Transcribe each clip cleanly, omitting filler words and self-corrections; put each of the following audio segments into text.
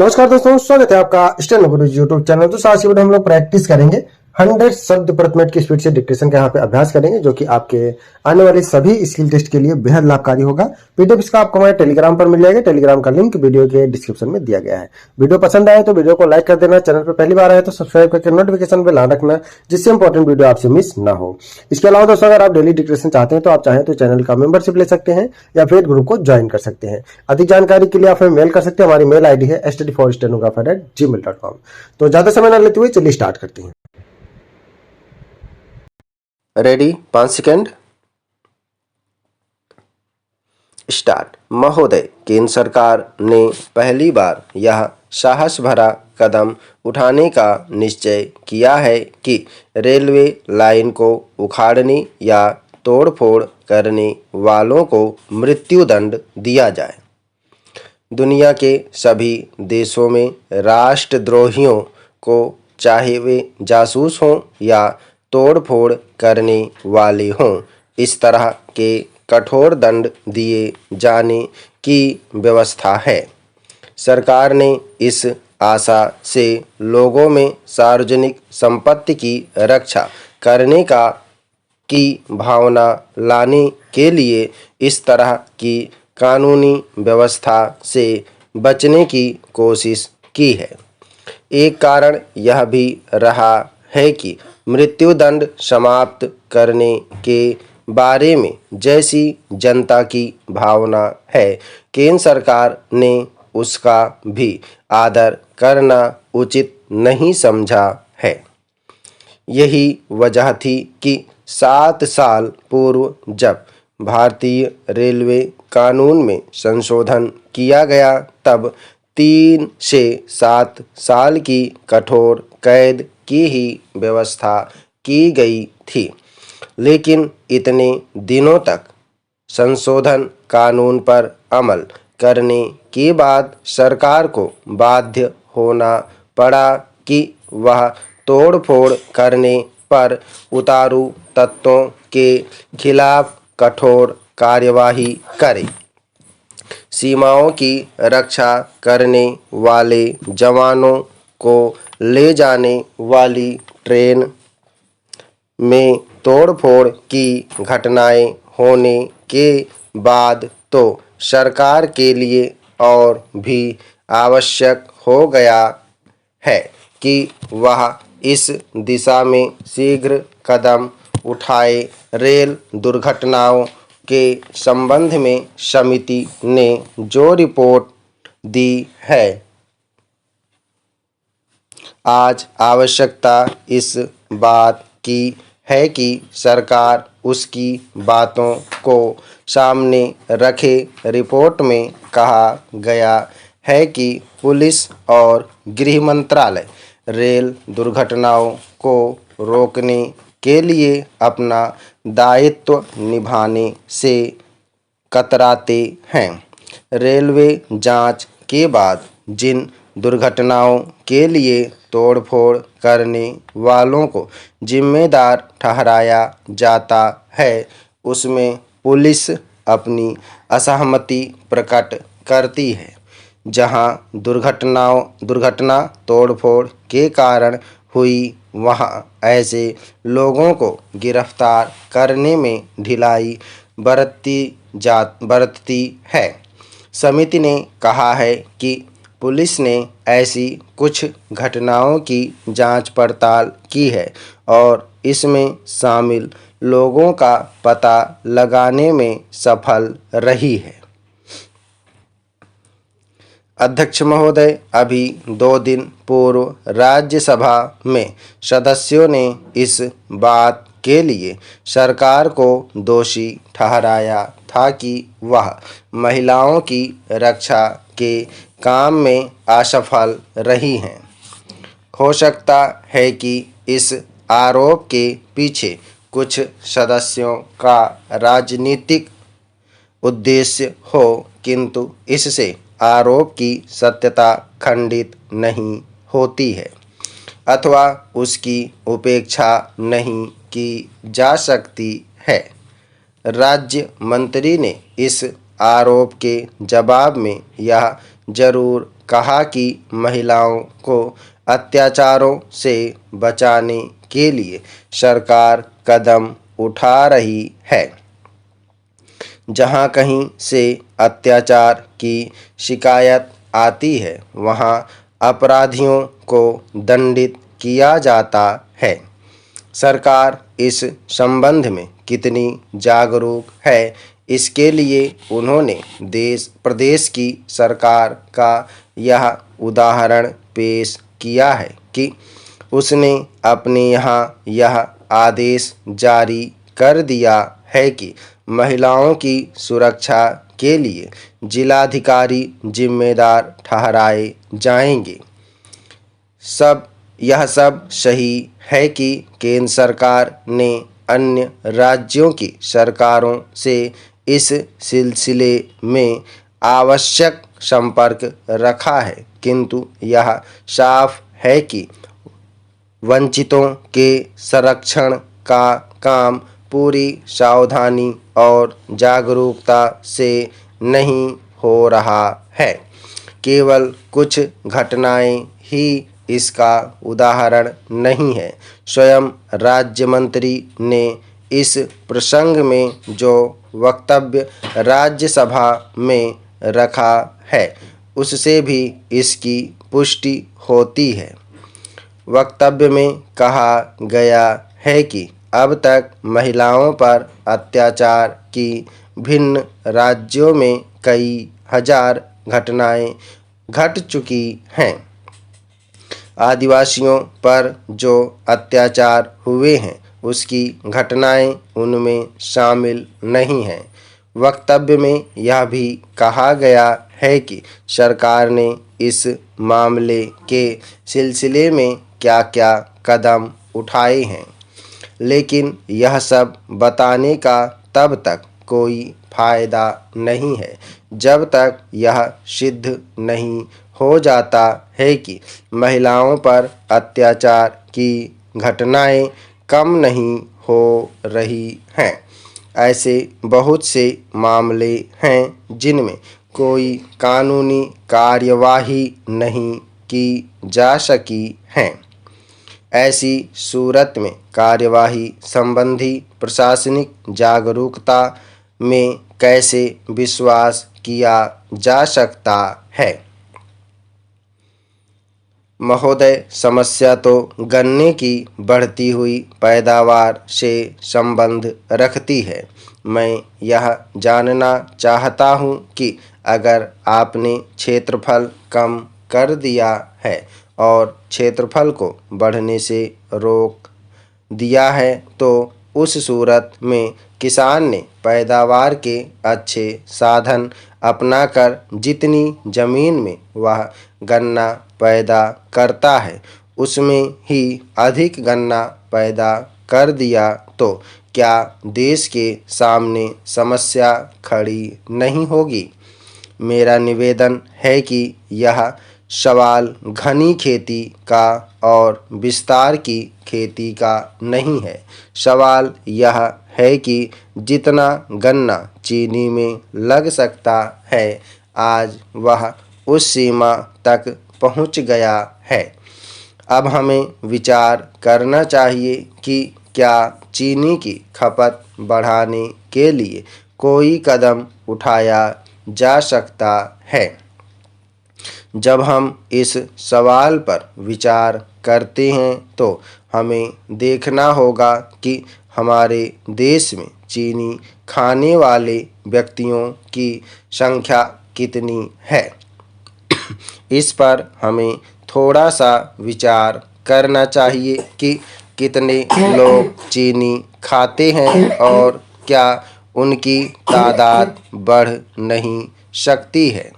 नमस्कार दोस्तों, स्वागत है आपका स्टैंड गुरु यूट्यूब चैनल। तो आज की वीडियो हम लोग प्रैक्टिस करेंगे 100 शब्द प्रति मिनट की स्पीड से डिक्टेशन का यहाँ पे अभ्यास करेंगे, जो कि आपके आने वाले सभी स्किल टेस्ट के लिए बेहद लाभकारी होगा। पीडीएफ इसका आपको हमारे टेलीग्राम पर मिल जाएगा। टेलीग्राम का लिंक वीडियो के डिस्क्रिप्शन में दिया गया है। वीडियो पसंद आए तो वीडियो को लाइक कर देना। चैनल पर पहली बार आए तो सब्सक्राइब करके नोटिफिकेशन बेल ऑन रखना, जिससे इंपॉर्टेंट वीडियो आपसे मिस ना हो। इसके अलावा दोस्तों, अगर आप डेली डिक्टेशन चाहते हैं तो आप चाहें तो चैनल का मेंबरशिप ले सकते हैं या फिर ग्रुप को ज्वाइन कर सकते हैं। अधिक जानकारी के लिए आप हमें मेल कर सकते हैं। हमारी मेल आईडी है study4stenographer@gmail.com। तो ज्यादा समय न लेते हुए चलिए स्टार्ट करते हैं। Ready, 5 second, start. महोदय, केंद्र सरकार ने पहली बार यह साहस भरा कदम उठाने का निश्चय किया है कि रेलवे लाइन को उखाड़ने या तोड़फोड़ करने वालों को मृत्युदंड दिया जाए। दुनिया के सभी देशों में राष्ट्रद्रोहियों को, चाहे वे जासूस हों या तोड़फोड़ करने वाले हों, इस तरह के कठोर दंड दिए जाने की व्यवस्था है। सरकार ने इस आशा से लोगों में सार्वजनिक संपत्ति की रक्षा करने की भावना लाने के लिए इस तरह की कानूनी व्यवस्था से बचने की कोशिश की है। एक कारण यह भी रहा है कि मृत्युदंड समाप्त करने के बारे में जैसी जनता की भावना है, केंद्र सरकार ने उसका भी आदर करना उचित नहीं समझा है। यही वजह थी कि 7 साल पूर्व जब भारतीय रेलवे कानून में संशोधन किया गया, तब 3 से 7 साल की कठोर कैद की ही व्यवस्था की गई थी। लेकिन इतने दिनों तक संशोधन कानून पर अमल करने के बाद सरकार को बाध्य होना पड़ा कि वह तोड़फोड़ करने पर उतारू तत्वों के खिलाफ कठोर कार्यवाही करे। सीमाओं की रक्षा करने वाले जवानों को ले जाने वाली ट्रेन में तोड़फोड़ की घटनाएं होने के बाद तो सरकार के लिए और भी आवश्यक हो गया है कि वह इस दिशा में शीघ्र कदम उठाए। रेल दुर्घटनाओं के संबंध में समिति ने जो रिपोर्ट दी है, आज आवश्यकता इस बात की है कि सरकार उसकी बातों को सामने रखे। रिपोर्ट में कहा गया है कि पुलिस और गृह मंत्रालय रेल दुर्घटनाओं को रोकने के लिए अपना दायित्व निभाने से कतराते हैं। रेलवे जांच के बाद जिन दुर्घटनाओं के लिए तोड़फोड़ करने वालों को जिम्मेदार ठहराया जाता है, उसमें पुलिस अपनी असहमति प्रकट करती है। जहां दुर्घटना तोड़फोड़ के कारण हुई, वहां ऐसे लोगों को गिरफ्तार करने में ढिलाई बरतती है। समिति ने कहा है कि पुलिस ने ऐसी कुछ घटनाओं की जांच पड़ताल की है और इसमें शामिल लोगों का पता लगाने में सफल रही है। अध्यक्ष महोदय, अभी 2 दिन पूर्व राज्यसभा में सदस्यों ने इस बात के लिए सरकार को दोषी ठहराया था कि वह महिलाओं की रक्षा के काम में असफल रही हैं। हो सकता है कि इस आरोप के पीछे कुछ सदस्यों का राजनीतिक उद्देश्य हो, किंतु इससे आरोप की सत्यता खंडित नहीं होती है अथवा उसकी उपेक्षा नहीं की जा सकती है। राज्य मंत्री ने इस आरोप के जवाब में यह जरूर कहा कि महिलाओं को अत्याचारों से बचाने के लिए सरकार कदम उठा रही है। जहां कहीं से अत्याचार की शिकायत आती है वहां अपराधियों को दंडित किया जाता है। सरकार इस संबंध में कितनी जागरूक है, इसके लिए उन्होंने प्रदेश की सरकार का यह उदाहरण पेश किया है कि उसने अपने यहाँ यह आदेश जारी कर दिया है कि महिलाओं की सुरक्षा के लिए जिलाधिकारी जिम्मेदार ठहराए जाएंगे। यह सब सही है कि केंद्र सरकार ने अन्य राज्यों की सरकारों से इस सिलसिले में आवश्यक संपर्क रखा है, किंतु यह साफ है कि वंचितों के संरक्षण का काम पूरी सावधानी और जागरूकता से नहीं हो रहा है। केवल कुछ घटनाएं ही इसका उदाहरण नहीं है। स्वयं राज्य मंत्री ने इस प्रसंग में जो वक्तव्य राज्यसभा में रखा है उससे भी इसकी पुष्टि होती है। वक्तव्य में कहा गया है कि अब तक महिलाओं पर अत्याचार की भिन्न राज्यों में कई हजार घटनाएं घट चुकी हैं। आदिवासियों पर जो अत्याचार हुए हैं उसकी घटनाएं उनमें शामिल नहीं हैं। वक्तव्य में यह भी कहा गया है कि सरकार ने इस मामले के सिलसिले में क्या-क्या कदम उठाए हैं, लेकिन यह सब बताने का तब तक कोई फायदा नहीं है जब तक यह सिद्ध नहीं हो जाता है कि महिलाओं पर अत्याचार की घटनाएं कम नहीं हो रही हैं। ऐसे बहुत से मामले हैं जिनमें कोई कानूनी कार्यवाही नहीं की जा सकी है। ऐसी सूरत में कार्यवाही संबंधी प्रशासनिक जागरूकता में कैसे विश्वास किया जा सकता है। महोदय, समस्या तो गन्ने की बढ़ती हुई पैदावार से संबंध रखती है। मैं यह जानना चाहता हूँ कि अगर आपने क्षेत्रफल कम कर दिया है और क्षेत्रफल को बढ़ने से रोक दिया है तो उस सूरत में किसान ने पैदावार के अच्छे साधन अपनाकर जितनी जमीन में वह गन्ना पैदा करता है उसमें ही अधिक गन्ना पैदा कर दिया तो क्या देश के सामने समस्या खड़ी नहीं होगी। मेरा निवेदन है कि यह सवाल घनी खेती का और विस्तार की खेती का नहीं है। सवाल यह है कि जितना गन्ना चीनी में लग सकता है आज वह उस सीमा तक पहुंच गया है। अब हमें विचार करना चाहिए कि क्या चीनी की खपत बढ़ाने के लिए कोई कदम उठाया जा सकता है। जब हम इस सवाल पर विचार करते हैं तो हमें देखना होगा कि हमारे देश में चीनी खाने वाले व्यक्तियों की संख्या कितनी है। इस पर हमें थोड़ा सा विचार करना चाहिए कि कितने लोग चीनी खाते हैं और क्या उनकी तादाद बढ़ नहीं सकती है।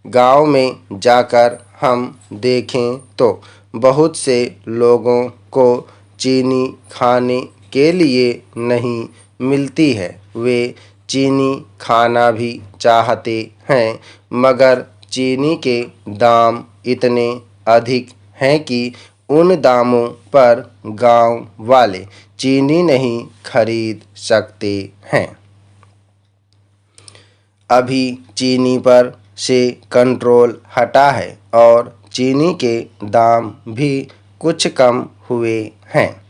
गांव में जाकर हम देखें तो बहुत से लोगों को चीनी खाने के लिए नहीं मिलती है। वे चीनी खाना भी चाहते हैं मगर चीनी के दाम इतने अधिक हैं कि उन दामों पर गांव वाले चीनी नहीं खरीद सकते हैं। अभी चीनी पर से कंट्रोल हटा है और चीनी के दाम भी कुछ कम हुए हैं।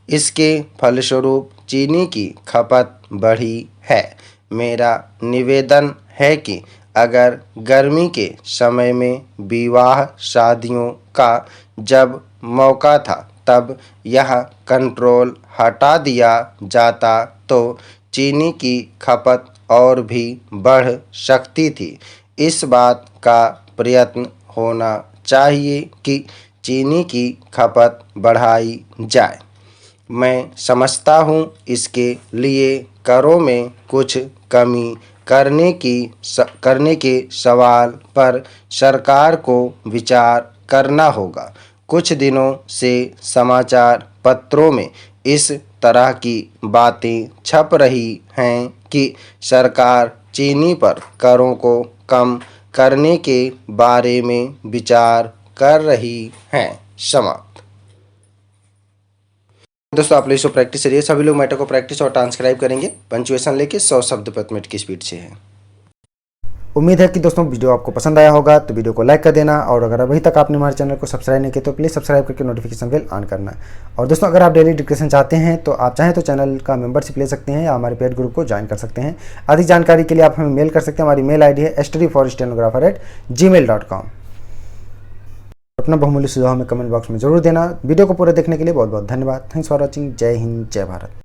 इसके फलस्वरूप चीनी की खपत बढ़ी है। मेरा निवेदन है कि अगर गर्मी के समय में विवाह शादियों का जब मौका था तब यह कंट्रोल हटा दिया जाता तो चीनी की खपत और भी बढ़ सकती थी। इस बात का प्रयत्न होना चाहिए कि चीनी की खपत बढ़ाई जाए। मैं समझता हूँ इसके लिए करों में कुछ कमी करने के सवाल पर सरकार को विचार करना होगा। कुछ दिनों से समाचार पत्रों में इस तरह की बातें छप रही हैं कि सरकार चीनी पर करों को कम करने के बारे में विचार कर रही है। समाप्त। दोस्तों आप लोग इसको प्रैक्टिस करिए। सभी लोग मैटर को प्रैक्टिस और ट्रांसक्राइब करेंगे। पंचुएशन लेके 100 शब्द प्रति मिनट की स्पीड से है। उम्मीद है कि दोस्तों वीडियो आपको पसंद आया होगा, तो वीडियो को लाइक कर देना और अगर अभी तक आपने हमारे चैनल को सब्सक्राइब नहीं किया तो प्लीज़ सब्सक्राइब करके नोटिफिकेशन बेल ऑन करना। और दोस्तों अगर आप डेली डिस्कशन चाहते हैं तो आप चाहें तो चैनल का मेंबरशिप ले सकते हैं या हमारे पेड ग्रुप को ज्वाइन कर सकते हैं। अधिक जानकारी के लिए आप हमें मेल कर सकते हैं। हमारी मेल ID है studyforstenographer@gmail.com। अपना बहुमूल्य सुझाव हमें कमेंट बॉक्स में जरूर देना। वीडियो को पूरा देखने के लिए बहुत बहुत धन्यवाद। Thanks for watching. जय हिंद, जय भारत।